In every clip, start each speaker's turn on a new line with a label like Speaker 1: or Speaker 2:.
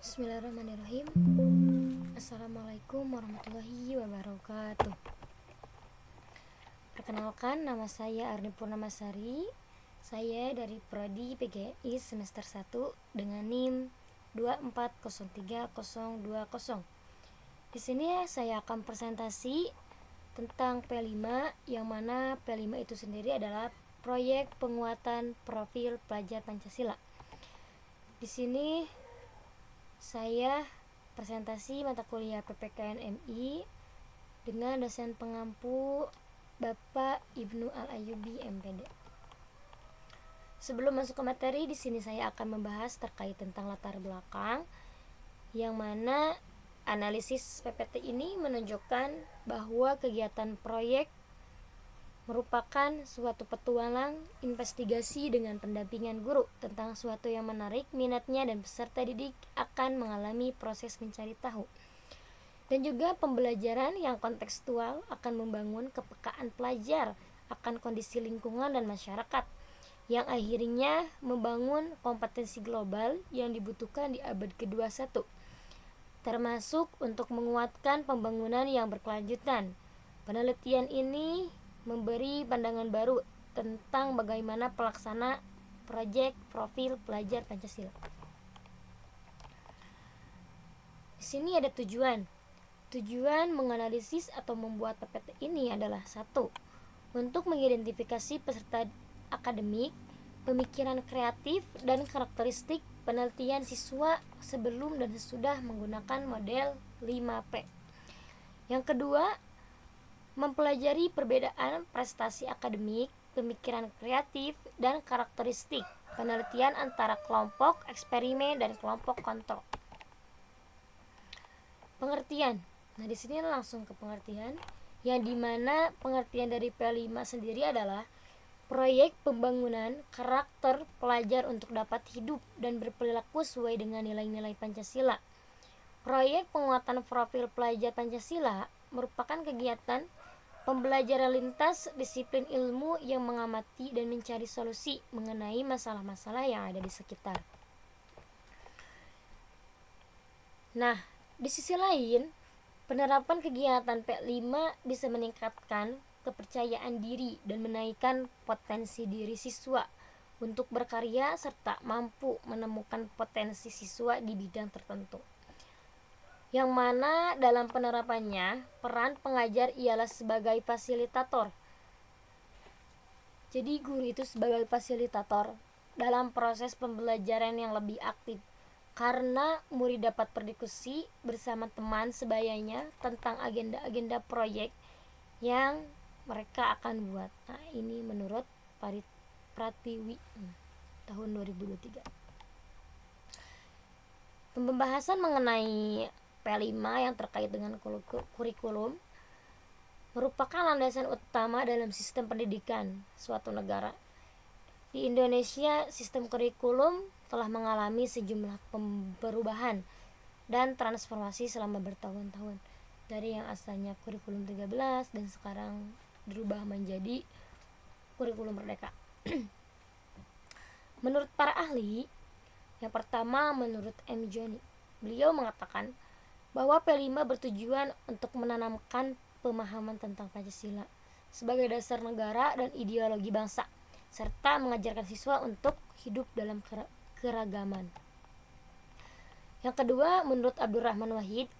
Speaker 1: Bismillahirrahmanirrahim. Assalamualaikum warahmatullahi wabarakatuh. Perkenalkan, nama saya Arni Purnamasari. Saya dari Prodi PGI semester 1 dengan NIM 2403020. Di sini saya akan presentasi tentang P5, yang mana P5 itu sendiri adalah proyek penguatan profil pelajar Pancasila. Di sini saya presentasi mata kuliah PPKN MI dengan dosen pengampu Bapak Ibnu Al-Ayyubi MPD. Sebelum masuk ke materi, di sini saya akan membahas terkait tentang latar belakang, yang mana analisis PPT ini menunjukkan bahwa kegiatan proyek merupakan suatu petualang investigasi dengan pendampingan guru tentang suatu yang menarik minatnya, dan peserta didik akan mengalami proses mencari tahu. Dan juga pembelajaran yang kontekstual akan membangun kepekaan pelajar akan kondisi lingkungan dan masyarakat, yang akhirnya membangun kompetensi global yang dibutuhkan di abad ke-21, termasuk untuk menguatkan pembangunan yang berkelanjutan. Penelitian ini memberi pandangan baru tentang bagaimana pelaksana proyek profil pelajar Pancasila. Di sini ada tujuan. Tujuan menganalisis atau membuat PPT ini adalah: 1. Untuk mengidentifikasi peserta akademik, pemikiran kreatif, dan karakteristik penelitian siswa sebelum dan sesudah menggunakan model 5P. Yang kedua, mempelajari perbedaan prestasi akademik, pemikiran kreatif, dan karakteristik penelitian antara kelompok eksperimen dan kelompok kontrol. Pengertian. Nah, di sini langsung ke pengertian, yang dimana pengertian dari P5 sendiri adalah proyek pembangunan karakter pelajar untuk dapat hidup dan berperilaku sesuai dengan nilai-nilai Pancasila. Proyek penguatan profil pelajar Pancasila merupakan kegiatan pembelajaran lintas disiplin ilmu yang mengamati dan mencari solusi mengenai masalah-masalah yang ada di sekitar. Nah, di sisi lain, penerapan kegiatan P5 bisa meningkatkan kepercayaan diri dan menaikkan potensi diri siswa untuk berkarya serta mampu menemukan potensi siswa di bidang tertentu, yang mana dalam penerapannya peran pengajar ialah sebagai fasilitator. Jadi guru itu sebagai fasilitator dalam proses pembelajaran yang lebih aktif, karena murid dapat berdiskusi bersama teman sebayanya tentang agenda-agenda proyek yang mereka akan buat. Nah, ini menurut Pratiwi tahun 2023. Pembahasan mengenai P5 yang terkait dengan kurikulum merupakan landasan utama dalam sistem pendidikan suatu negara. Di Indonesia, sistem kurikulum telah mengalami sejumlah perubahan dan transformasi selama bertahun-tahun, dari yang asalnya kurikulum 13 dan sekarang berubah menjadi kurikulum merdeka. Menurut para ahli, yang pertama menurut M. Joni, beliau mengatakan bahwa P5 bertujuan untuk menanamkan pemahaman tentang Pancasila sebagai dasar negara dan ideologi bangsa, serta mengajarkan siswa untuk hidup dalam keragaman. Yang kedua, menurut Abdurrahman Wahid,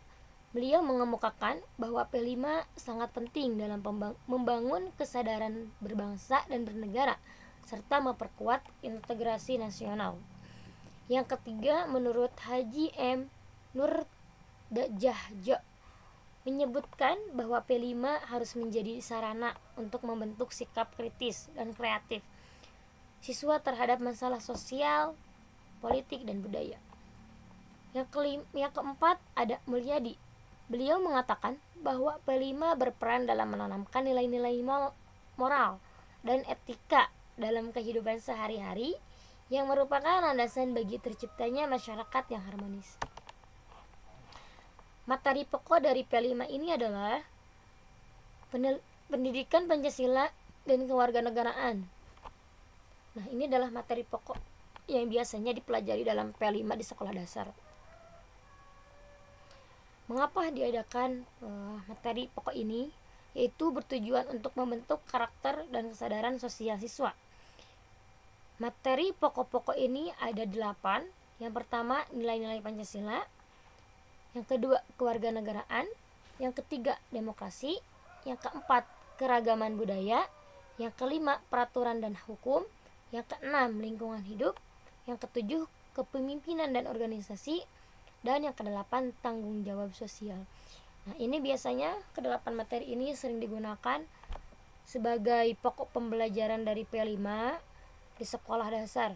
Speaker 1: beliau mengemukakan bahwa P5 sangat penting dalam membangun kesadaran berbangsa dan bernegara, serta memperkuat integrasi nasional. Yang ketiga, menurut Haji M. Nurdjahjo, menyebutkan bahwa P5 harus menjadi sarana untuk membentuk sikap kritis dan kreatif siswa terhadap masalah sosial, politik, dan budaya. Yang keempat, ada Mulyadi. Beliau mengatakan bahwa P5 berperan dalam menanamkan nilai-nilai moral dan etika dalam kehidupan sehari-hari, yang merupakan landasan bagi terciptanya masyarakat yang harmonis. Materi pokok dari P5 ini adalah pendidikan Pancasila dan kewarganegaraan. Nah, ini adalah materi pokok yang biasanya dipelajari dalam P5 di sekolah dasar. Mengapa diadakan materi pokok ini? Yaitu bertujuan untuk membentuk karakter dan kesadaran sosial siswa. Materi pokok-pokok ini ada 8. Yang pertama, nilai-nilai Pancasila. Yang kedua, kewarganegaraan. Yang ketiga, demokrasi. Yang keempat, keragaman budaya. Yang kelima, peraturan dan hukum. Yang keenam, lingkungan hidup. Yang ketujuh, kepemimpinan dan organisasi. Dan yang kedelapan, tanggung jawab sosial. Nah, ini biasanya kedelapan materi ini sering digunakan sebagai pokok pembelajaran dari P5 di sekolah dasar.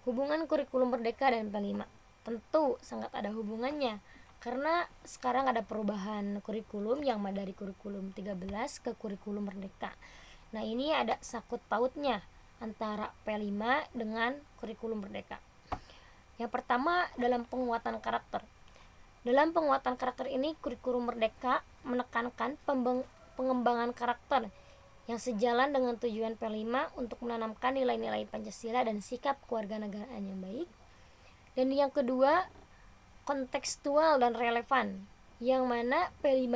Speaker 1: Hubungan kurikulum merdeka dan P5 tentu sangat ada hubungannya, karena sekarang ada perubahan kurikulum yang dari kurikulum 13 ke kurikulum merdeka. Nah, ini ada sakut pautnya antara P5 dengan kurikulum merdeka. Yang pertama, dalam penguatan karakter. Dalam penguatan karakter ini, kurikulum merdeka menekankan pengembangan karakter yang sejalan dengan tujuan P5 untuk menanamkan nilai-nilai Pancasila dan sikap kewarganegaraan yang baik. Dan yang kedua, kontekstual dan relevan, yang mana P5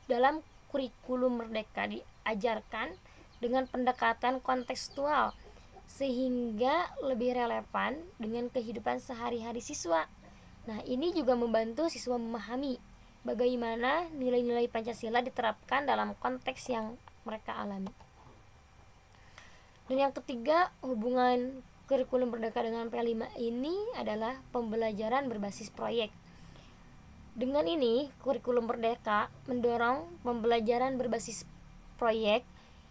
Speaker 1: dalam kurikulum merdeka diajarkan dengan pendekatan kontekstual sehingga lebih relevan dengan kehidupan sehari-hari siswa. Nah, ini juga membantu siswa memahami bagaimana nilai-nilai Pancasila diterapkan dalam konteks yang mereka alami. Dan yang ketiga, hubungan kurikulum merdeka dengan P5 ini adalah pembelajaran berbasis proyek. Dengan ini, kurikulum merdeka mendorong pembelajaran berbasis proyek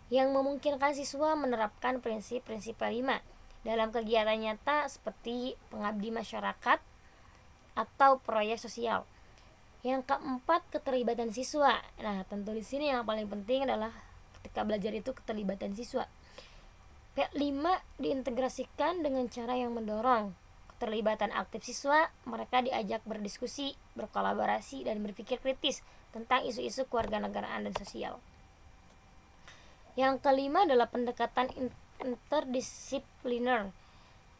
Speaker 1: yang memungkinkan siswa menerapkan prinsip-prinsip P5 dalam kegiatan nyata seperti pengabdi masyarakat atau proyek sosial. Yang keempat, keterlibatan siswa. Nah, tentu di sini yang paling penting adalah ketika belajar itu keterlibatan siswa. P5 diintegrasikan dengan cara yang mendorong keterlibatan aktif siswa. Mereka diajak berdiskusi, berkolaborasi, dan berpikir kritis tentang isu-isu kewarganegaraan dan sosial. Yang kelima adalah pendekatan interdisipliner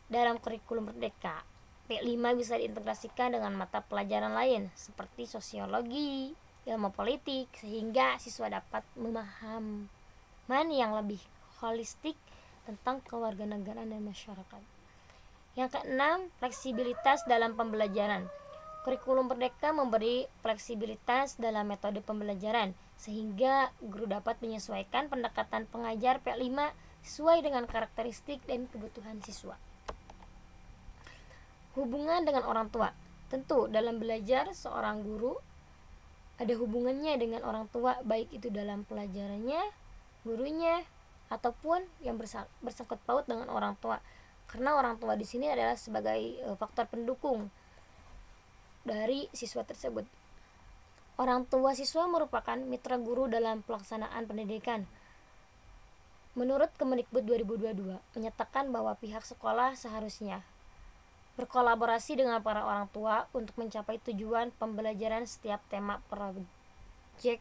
Speaker 1: dalam kurikulum merdeka. P5 bisa diintegrasikan dengan mata pelajaran lain seperti sosiologi, ilmu politik, sehingga siswa dapat pemahaman yang lebih holistik tentang kewarganegaraan dan masyarakat. Yang keenam, fleksibilitas dalam pembelajaran. Kurikulum merdeka memberi fleksibilitas dalam metode pembelajaran sehingga guru dapat menyesuaikan pendekatan pengajar P5 sesuai dengan karakteristik dan kebutuhan siswa. Hubungan dengan orang tua. Tentu dalam belajar seorang guru ada hubungannya dengan orang tua, baik itu dalam pelajarannya, gurunya, ataupun yang bersangkut paut dengan orang tua. Karena orang tua di sini adalah sebagai faktor pendukung dari siswa tersebut. Orang tua siswa merupakan mitra guru dalam pelaksanaan pendidikan. Menurut Kemendikbud 2022 menyatakan bahwa pihak sekolah seharusnya berkolaborasi dengan para orang tua untuk mencapai tujuan pembelajaran setiap tema project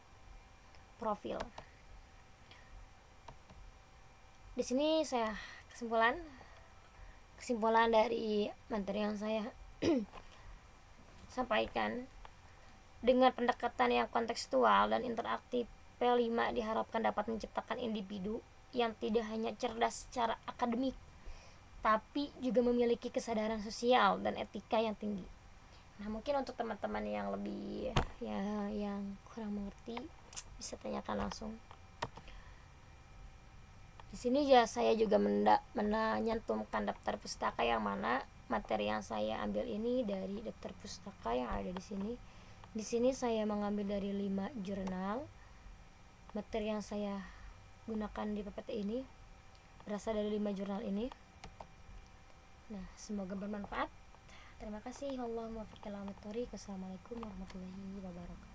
Speaker 1: profil. Di sini saya kesimpulan dari materi yang saya sampaikan. Dengan pendekatan yang kontekstual dan interaktif, P5 diharapkan dapat menciptakan individu yang tidak hanya cerdas secara akademik, tapi juga memiliki kesadaran sosial dan etika yang tinggi. Nah, mungkin untuk teman-teman yang lebih yang kurang mengerti bisa tanyakan langsung. Di sini ya saya juga menyantumkan daftar pustaka yang mana materi yang saya ambil ini dari daftar pustaka yang ada di sini. Di sini saya mengambil dari 5 jurnal. Materi yang saya gunakan di PPT ini berasal dari 5 jurnal ini. Nah, semoga bermanfaat. Terima kasih. Assalamualaikum warahmatullahi wabarakatuh.